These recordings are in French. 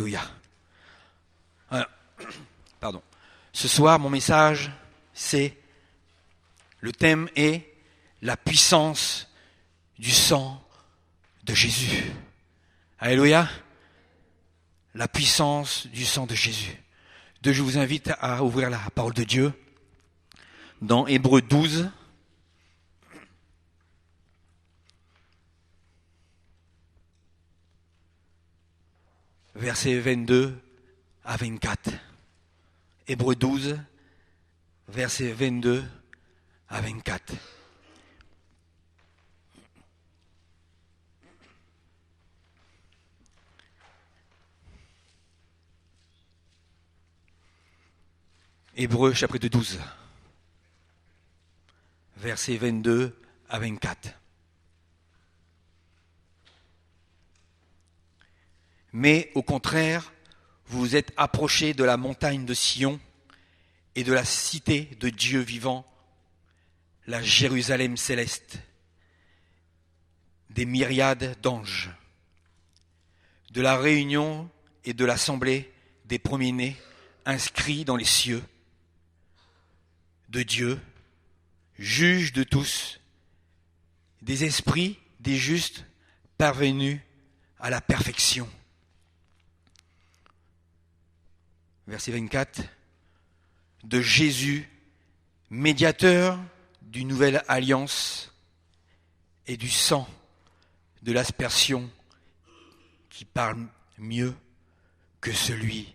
Alléluia. Alors, pardon. Ce soir, mon message, le thème est la puissance du sang de Jésus. Alléluia. La puissance du sang de Jésus. Je vous invite à ouvrir la parole de Dieu dans Hébreux 12. Versets 22 à 24. Hébreux 12, versets 22 à 24. Hébreux chapitre 12, versets 22 à 24. Mais au contraire, vous vous êtes approchés de la montagne de Sion et de la cité de Dieu vivant, la Jérusalem céleste, des myriades d'anges, de la réunion et de l'assemblée des premiers-nés inscrits dans les cieux, de Dieu, juge de tous, des esprits des justes parvenus à la perfection. Verset 24, de Jésus, médiateur d'une nouvelle alliance et du sang de l'aspersion qui parle mieux que celui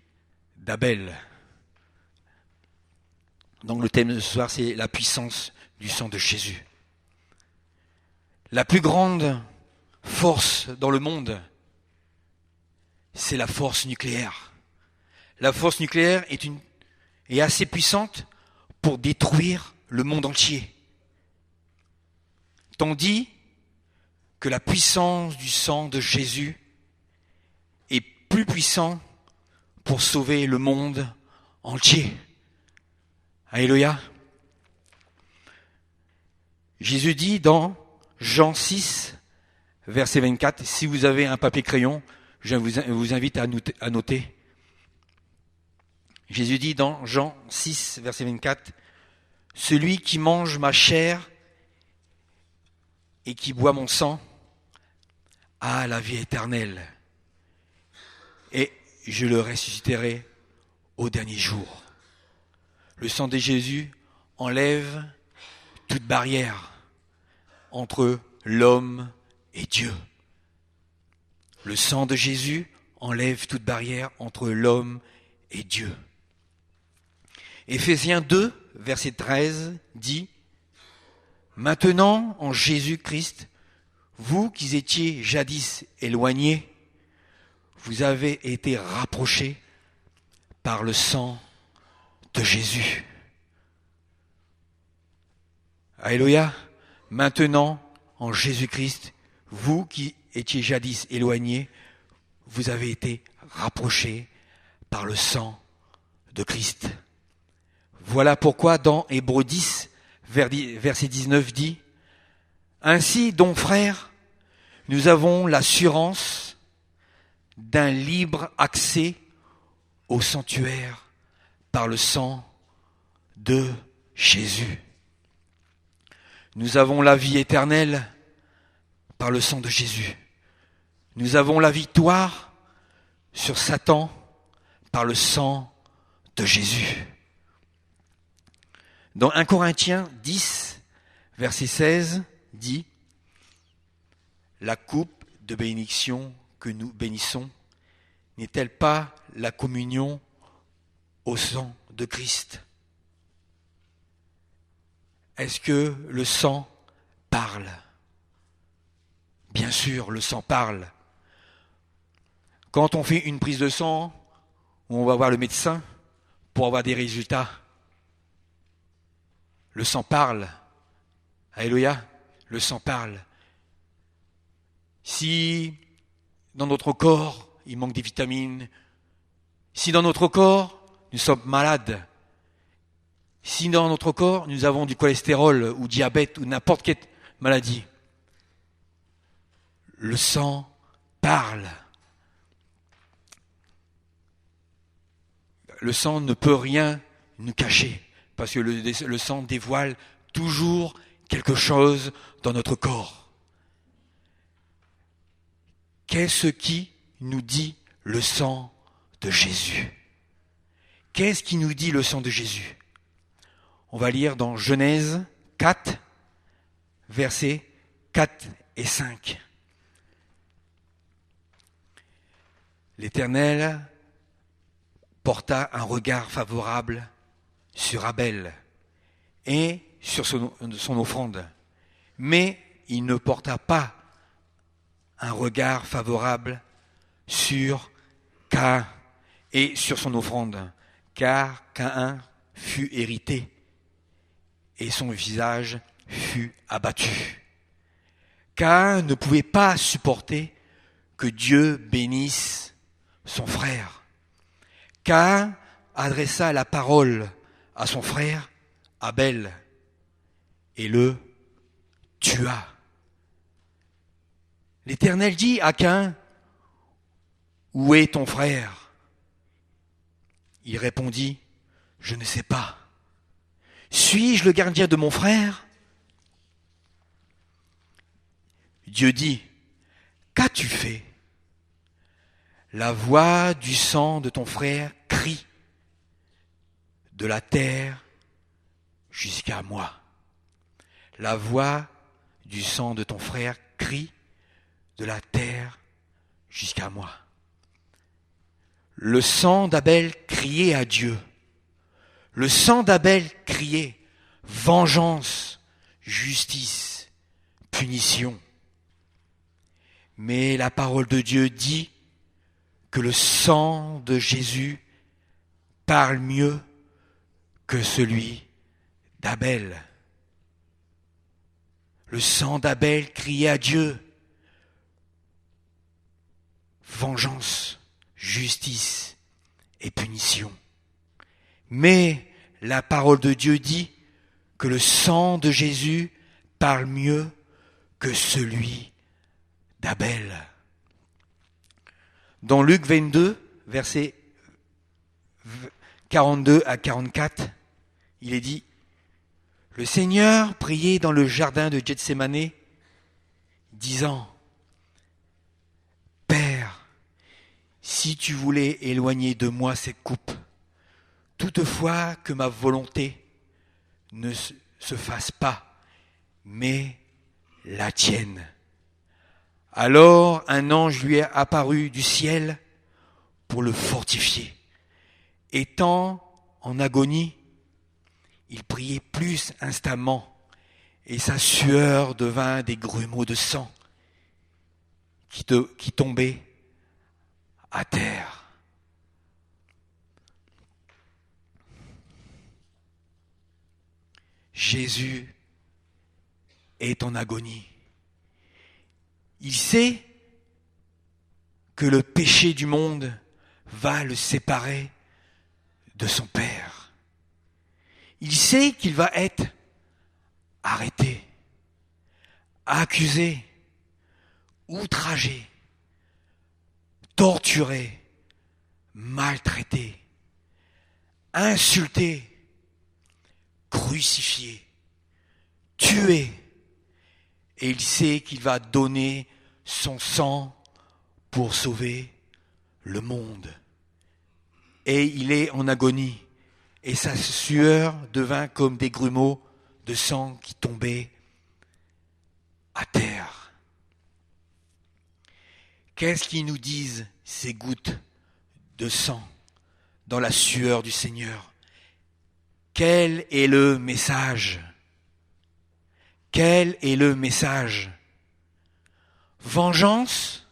d'Abel. Donc le thème de ce soir, c'est la puissance du sang de Jésus. La plus grande force dans le monde, c'est la force nucléaire. La force nucléaire est assez puissante pour détruire le monde entier. Tandis que la puissance du sang de Jésus est plus puissante pour sauver le monde entier. Alléluia. Jésus dit dans Jean 6, verset 24, si vous avez un papier-crayon, je vous invite à noter. Jésus dit dans Jean 6, verset 24, « Celui qui mange ma chair et qui boit mon sang a la vie éternelle, et je le ressusciterai au dernier jour. » Le sang de Jésus enlève toute barrière entre l'homme et Dieu. Le sang de Jésus enlève toute barrière entre l'homme et Dieu. Éphésiens 2, verset 13 dit « Maintenant, en Jésus-Christ, vous qui étiez jadis éloignés, vous avez été rapprochés par le sang de Jésus. » Alléluia. Maintenant, en Jésus-Christ, vous qui étiez jadis éloignés, vous avez été rapprochés par le sang de Christ. Voilà pourquoi dans Hébreux 10, verset 19 dit « Ainsi donc, frères, nous avons l'assurance d'un libre accès au sanctuaire par le sang de Jésus. Nous avons la vie éternelle par le sang de Jésus. Nous avons la victoire sur Satan par le sang de Jésus. » Dans 1 Corinthiens 10, verset 16, dit « La coupe de bénédiction que nous bénissons n'est-elle pas la communion au sang de Christ ?» Est-ce que le sang parle ? Bien sûr, le sang parle. Quand on fait une prise de sang, on va voir le médecin pour avoir des résultats. Le sang parle. Alléluia, le sang parle. Si dans notre corps, il manque des vitamines, si dans notre corps, nous sommes malades, si dans notre corps, nous avons du cholestérol ou diabète ou n'importe quelle maladie, le sang parle. le sang ne peut rien nous cacher, parce que le sang dévoile toujours quelque chose dans notre corps. Qu'est-ce qui nous dit le sang de Jésus? Qu'est-ce qui nous dit le sang de Jésus? On va lire dans Genèse 4, versets 4 et 5. L'Éternel porta un regard favorable sur Abel et sur son offrande, mais il ne porta pas un regard favorable sur Caïn et sur son offrande, car Caïn fut hérité et son visage fut abattu. Caïn ne pouvait pas supporter que Dieu bénisse son frère. Caïn adressa la parole à son frère Abel et le tua. L'Éternel dit à Caïn, « Où est ton frère ?» Il répondit, « Je ne sais pas. Suis-je le gardien de mon frère ?» Dieu dit, « Qu'as-tu fait ? La voix du sang de ton frère crie de la terre jusqu'à moi. La voix du sang de ton frère crie de la terre jusqu'à moi. » Le sang d'Abel criait à Dieu. Le sang d'Abel criait vengeance, justice, punition. Mais la parole de Dieu dit que le sang de Jésus parle mieux que celui d'Abel. Le sang d'Abel criait à Dieu vengeance, justice et punition. Mais la parole de Dieu dit que le sang de Jésus parle mieux que celui d'Abel. Dans Luc 22, versets 42 à 44, il est dit, « Le Seigneur priait dans le jardin de Gethsémané, disant, « Père, si tu voulais éloigner de moi cette coupe, toutefois que ma volonté ne se fasse pas, mais la tienne. » Alors un ange lui est apparu du ciel pour le fortifier. Étant en agonie, il priait plus instamment, et sa sueur devint des grumeaux de sang qui tombaient à terre. Jésus est en agonie. Il sait que le péché du monde va le séparer de son Père. Il sait qu'il va être arrêté, accusé, outragé, torturé, maltraité, insulté, crucifié, tué. Et il sait qu'il va donner son sang pour sauver le monde. Et il est en agonie. Et sa sueur devint comme des grumeaux de sang qui tombaient à terre. Qu'est-ce qu'ils nous disent ces gouttes de sang dans la sueur du Seigneur? Quel est le message? Quel est le message? Vengeance?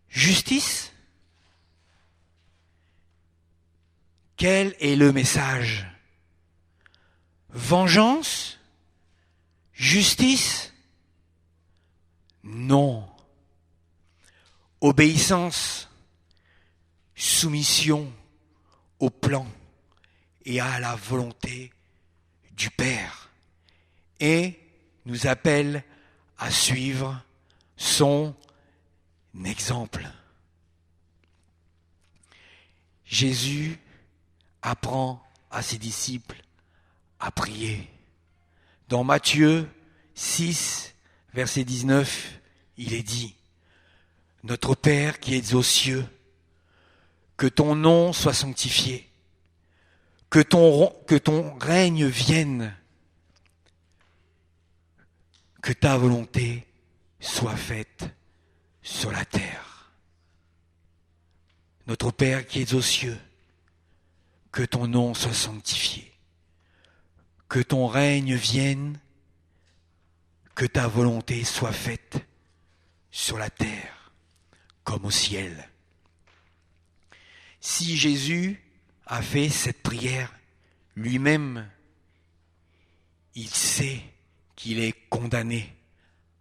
Justice? Quel est le message? Vengeance? Justice? Non. Obéissance, soumission au plan et à la volonté du Père. Et nous appelle à suivre son exemple. Jésus apprend à ses disciples à prier. Dans Matthieu 6, verset 19, il est dit, « Notre Père qui es aux cieux, que ton nom soit sanctifié, que ton règne vienne, que ta volonté soit faite sur la terre. Notre Père qui es aux cieux, que ton nom soit sanctifié, que ton règne vienne, que ta volonté soit faite sur la terre comme au ciel. » Si Jésus a fait cette prière lui-même, il sait qu'il est condamné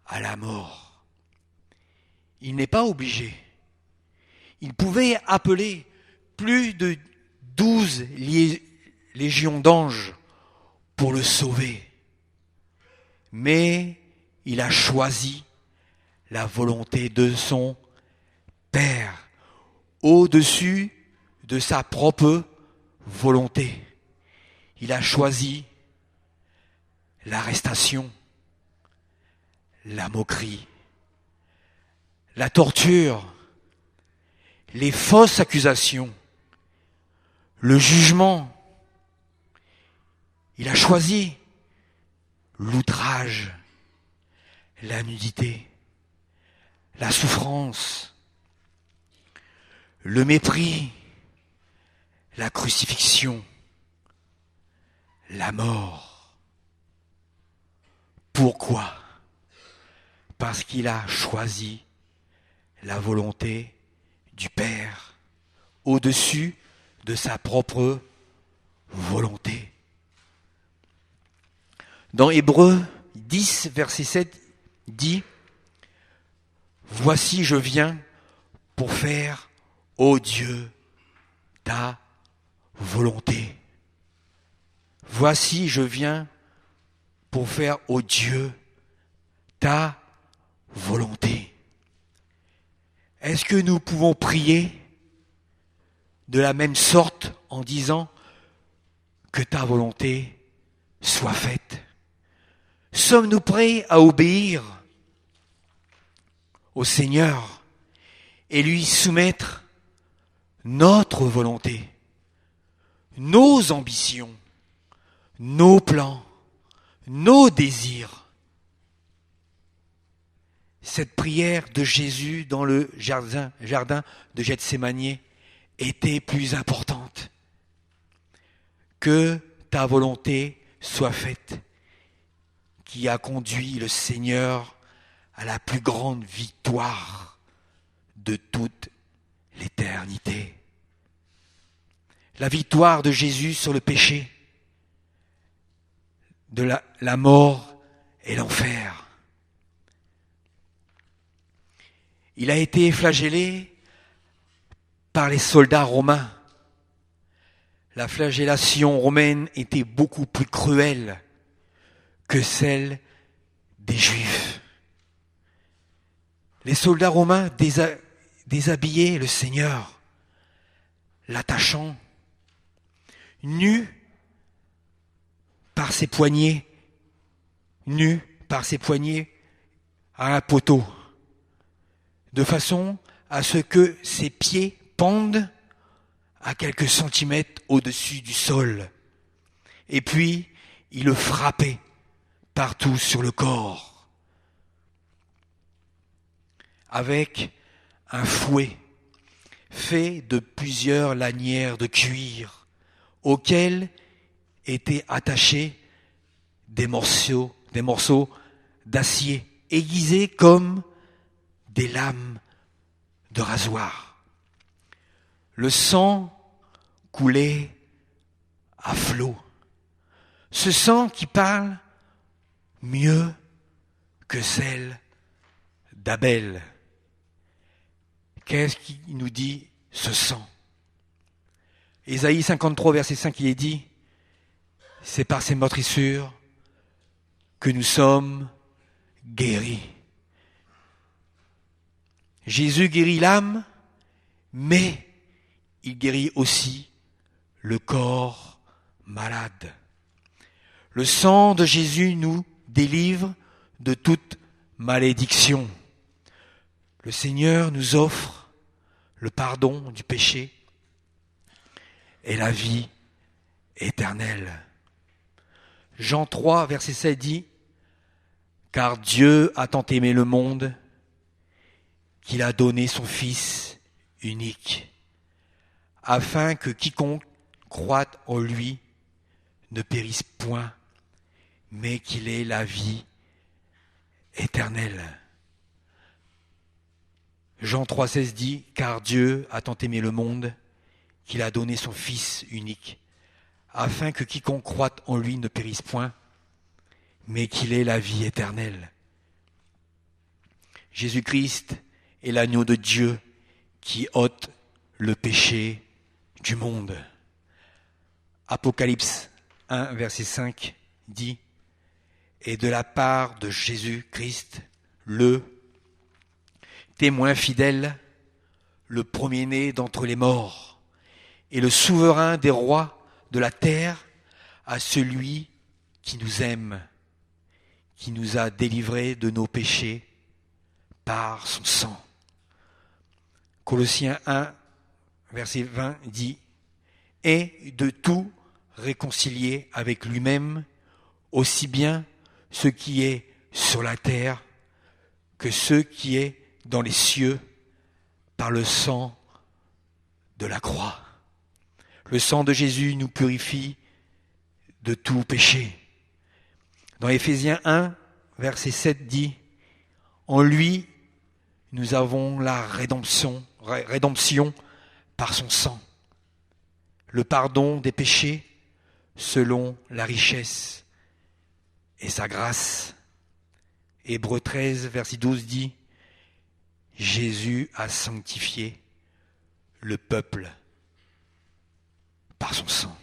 à la mort. Il n'est pas obligé. Il pouvait appeler plus de 12 légions d'anges pour le sauver. Mais il a choisi la volonté de son Père au-dessus de sa propre volonté. Il a choisi l'arrestation, la moquerie, la torture, les fausses accusations, le jugement. Il a choisi l'outrage, la nudité, la souffrance, le mépris, la crucifixion, la mort. Pourquoi ? Parce qu'il a choisi la volonté du Père au-dessus de sa propre volonté. Dans Hébreux 10, verset 7, dit « Voici je viens pour faire, ô Dieu, ta volonté. » Voici je viens pour faire, ô Dieu, ta volonté. Est-ce que nous pouvons prier de la même sorte en disant que ta volonté soit faite? Sommes-nous prêts à obéir au Seigneur et lui soumettre notre volonté, nos ambitions, nos plans, nos désirs? Cette prière de Jésus dans le jardin de Gethsémani était plus importante. Que ta volonté soit faite, qui a conduit le Seigneur à la plus grande victoire de toute l'éternité. La victoire de Jésus sur le péché, de la mort et l'enfer. Il a été flagellé par les soldats romains. La flagellation romaine était beaucoup plus cruelle que celle des Juifs. Les soldats romains déshabillaient le Seigneur, l'attachant, nu par ses poignets à un poteau, de façon à ce que ses pieds pendent à quelques centimètres au-dessus du sol. Et puis, il le frappait partout sur le corps, avec un fouet fait de plusieurs lanières de cuir, auxquelles étaient attachés des morceaux d'acier aiguisés comme des lames de rasoir. Le sang coulait à flots. Ce sang qui parle mieux que celle d'Abel. Qu'est-ce qui nous dit ce sang? Ésaïe 53, verset 5, il est dit, c'est par ces meurtrissures que nous sommes guéris. Jésus guérit l'âme, mais il guérit aussi le corps malade. Le sang de Jésus nous délivre de toute malédiction. Le Seigneur nous offre le pardon du péché et la vie éternelle. Jean 3, verset 7 dit « Car Dieu a tant aimé le monde qu'il a donné son Fils unique, afin que quiconque croit en lui ne périsse point, mais qu'il ait la vie éternelle. » Jean 3,16 dit « Car Dieu a tant aimé le monde qu'il a donné son Fils unique, afin que quiconque croit en lui ne périsse point, mais qu'il ait la vie éternelle. » Jésus-Christ est l'agneau de Dieu qui ôte le péché du monde. Apocalypse 1, verset 5 dit « Et de la part de Jésus-Christ, le témoin fidèle, le premier-né d'entre les morts, et le souverain des rois de la terre, à celui qui nous aime, qui nous a délivrés de nos péchés par son sang. » Colossiens 1, verset 20 dit « Et de tout réconcilier avec lui-même, aussi bien ce qui est sur la terre que ce qui est dans les cieux, par le sang de la croix. » Le sang de Jésus nous purifie de tout péché. Dans Éphésiens 1, verset 7 dit « En lui, nous avons la rédemption par son sang, le pardon des péchés selon la richesse et sa grâce. » Hébreux 13, verset 12 dit « Jésus a sanctifié le peuple par son sang. »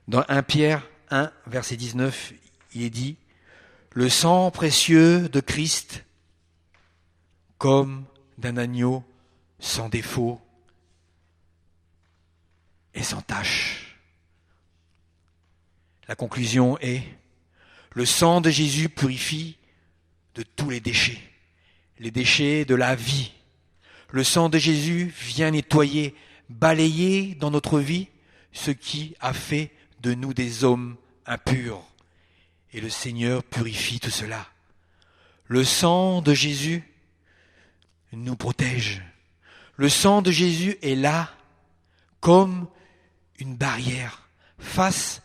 Dans 1 Pierre 1, verset 19, il est dit « Le sang précieux de Christ, comme d'un agneau sans défaut et sans tache. » La conclusion est « Le sang de Jésus purifie de tous les déchets de la vie. Le sang de Jésus vient nettoyer, balayer dans notre vie ce qui a fait de nous des hommes impurs. Et le Seigneur purifie tout cela. Le sang de Jésus nous protège. Le sang de Jésus est là comme une barrière face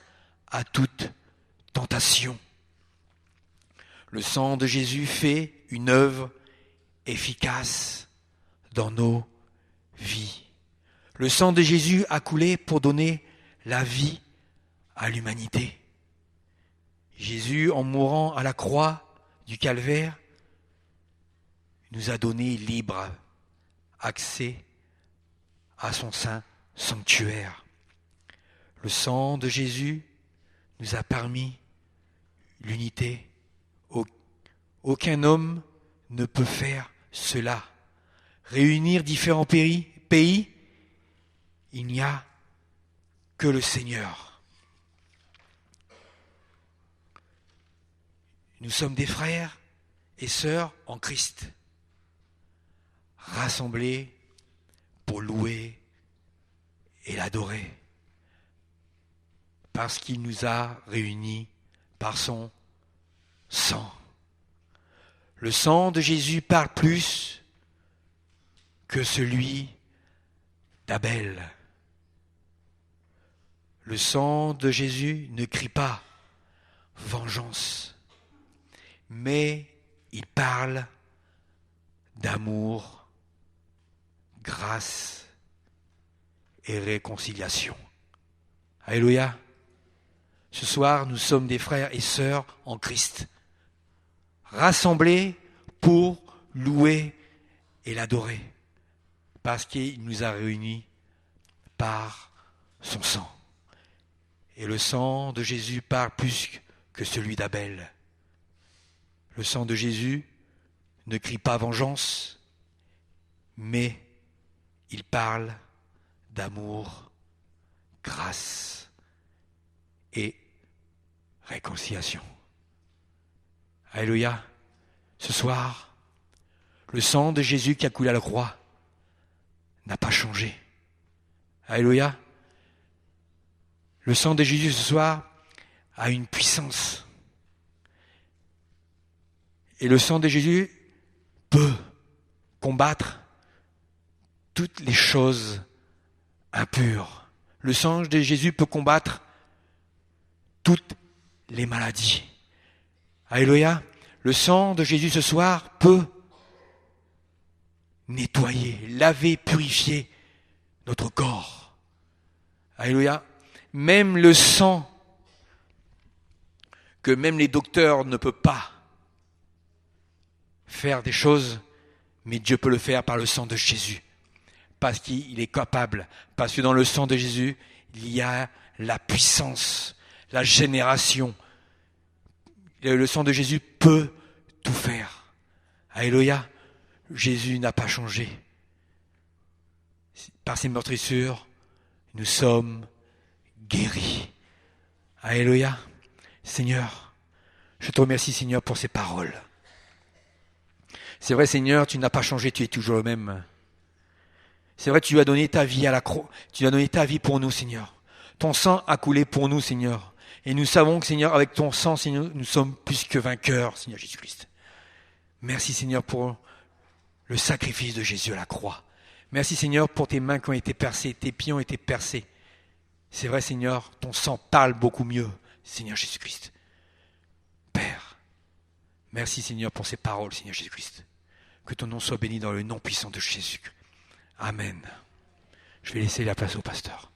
à toute tentation. Le sang de Jésus fait une œuvre efficace dans nos vies. Le sang de Jésus a coulé pour donner la vie à l'humanité. Jésus, en mourant à la croix du Calvaire, nous a donné libre accès à son saint sanctuaire. Le sang de Jésus nous a permis l'unité. Aucun homme ne peut faire cela. Réunir différents pays, il n'y a que le Seigneur. Nous sommes des frères et sœurs en Christ, rassemblés pour louer et l'adorer, parce qu'il nous a réunis par son sang. Le sang de Jésus parle plus que celui d'Abel. Le sang de Jésus ne crie pas vengeance, mais il parle d'amour, grâce et réconciliation. Alléluia. Ce soir, nous sommes des frères et sœurs en Christ, rassemblés pour louer et l'adorer, parce qu'il nous a réunis par son sang. Et le sang de Jésus parle plus que celui d'Abel. Le sang de Jésus ne crie pas vengeance, mais il parle d'amour, grâce et réconciliation. Alléluia. Ce soir, le sang de Jésus qui a coulé à la croix n'a pas changé. Alléluia. Le sang de Jésus ce soir a une puissance. Et le sang de Jésus peut combattre toutes les choses impures. Le sang de Jésus peut combattre toutes les maladies. Alléluia. Le sang de Jésus ce soir peut nettoyer, laver, purifier notre corps. Alléluia. Même le sang que même les docteurs ne peuvent pas faire des choses, mais Dieu peut le faire par le sang de Jésus. Parce qu'il est capable, parce que dans le sang de Jésus, il y a la puissance, la génération. Le sang de Jésus peut tout faire. Alléluia. Jésus n'a pas changé. Par ses meurtrissures, nous sommes guéris. Alléluia. Seigneur, je te remercie, Seigneur, pour ces paroles. C'est vrai, Seigneur, tu n'as pas changé, tu es toujours le même. C'est vrai, tu as donné ta vie à la croix. Tu as donné ta vie pour nous, Seigneur. Ton sang a coulé pour nous, Seigneur. Et nous savons que, Seigneur, avec ton sang, Seigneur, nous sommes plus que vainqueurs, Seigneur Jésus-Christ. Merci, Seigneur, pour le sacrifice de Jésus à la croix. Merci, Seigneur, pour tes mains qui ont été percées, tes pieds ont été percés. C'est vrai, Seigneur, ton sang parle beaucoup mieux, Seigneur Jésus-Christ. Père, merci, Seigneur, pour ces paroles, Seigneur Jésus-Christ. Que ton nom soit béni dans le nom puissant de Jésus. Amen. Je vais laisser la place au pasteur.